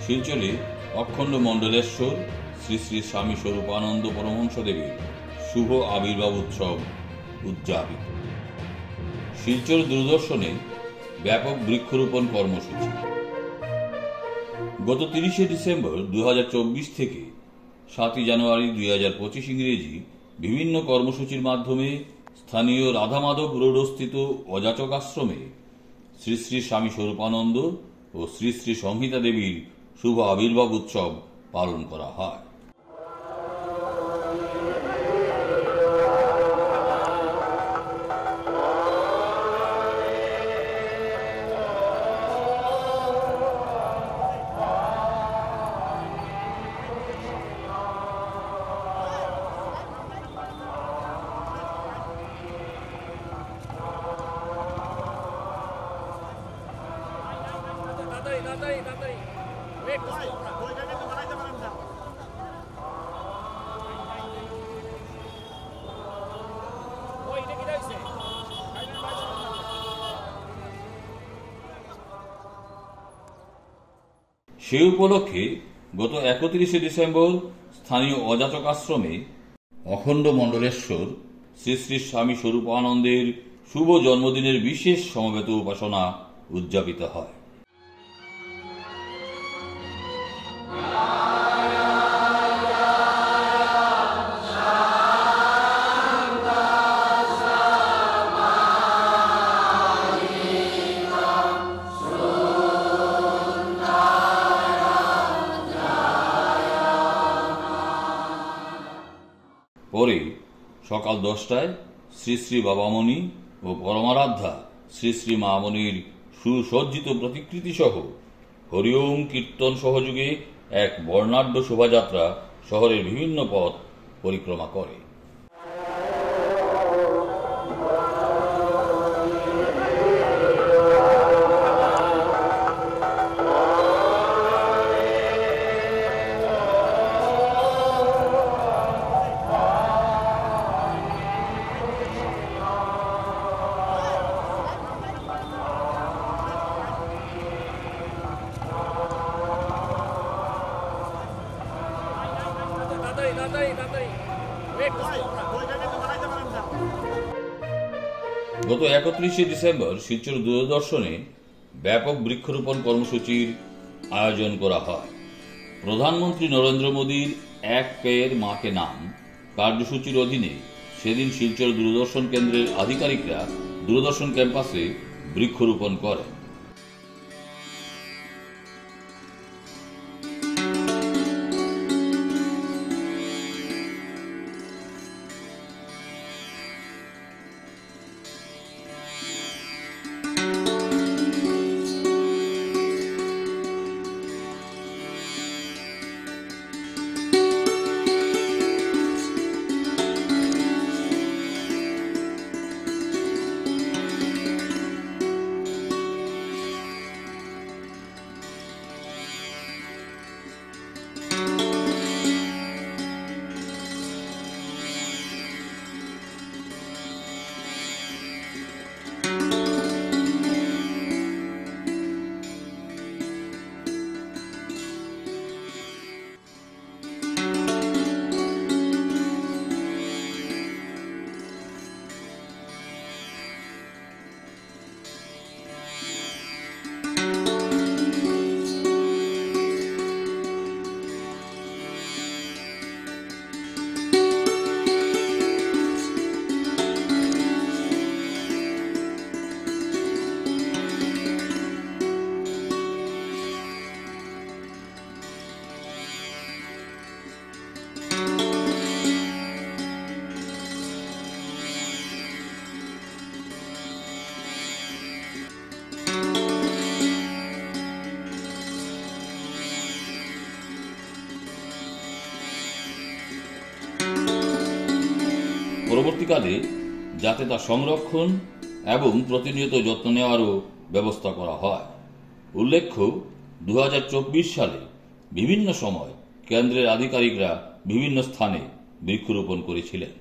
শিলচরে অখণ্ড মণ্ডলেশ্বর শ্রী শ্রী স্বামী স্বরূপানন্দ পরমহংসদেবের শুভ আবির্ভাব উৎসব উদযাপিত। শিলচর দূরদর্শনে ব্যাপক বৃক্ষরোপণ কর্মসূচি। গত 30শে ডিসেম্বর 2024 থেকে 7ই জানুয়ারি 2025 ইংরেজি বিভিন্ন কর্মসূচির মাধ্যমে স্থানীয় রাধা মাধব রোডস্থিত অযাচক আশ্রমে শ্রী শ্রী স্বামী স্বরূপানন্দ ও শ্রী শ্রী সংহিতা দেবীর শুভ আবির্ভাব উৎসব পালন করা হয়। সে উপলক্ষে গত 31শে ডিসেম্বর স্থানীয় অযাচক আশ্রমে অখণ্ড মণ্ডলেশ্বর শ্রী শ্রী স্বামী স্বরূপানন্দের শুভ জন্মদিনের বিশেষ সমবেত উপাসনা উদযাপিত হয়। পরে সকাল 10টায় শ্রী শ্রী বাবামণি ও পরমারাধ্যা শ্রী শ্রী মামণির সুসজ্জিত প্রতিকৃতি সহ হরিওম কীর্তন সহযোগে এক বর্ণাঢ্য শোভাযাত্রা শহরের বিভিন্ন পথ পরিক্রমা করে। গত 31শে ডিসেম্বর শিলচর দূরদর্শনে ব্যাপক বৃক্ষরোপণ কর্মসূচির আয়োজন করা হয়। প্রধানমন্ত্রী নরেন্দ্র মোদীর এক পেয়ের মাকে নাম কার্যসূচির অধীনে সেদিন শিলচর দূরদর্শন কেন্দ্রের আধিকারিকরা দূরদর্শন ক্যাম্পাসে বৃক্ষরোপণ করেন। পরবর্তীকালে যাতে তা সংরক্ষণ এবং প্রতিনিয়ত যত্ন নেওয়ারও ব্যবস্থা করা হয়। উল্লেখ্য 2024 সালে বিভিন্ন সময় কেন্দ্রের আধিকারিকরা বিভিন্ন স্থানে বৃক্ষরোপণ করেছিলেন।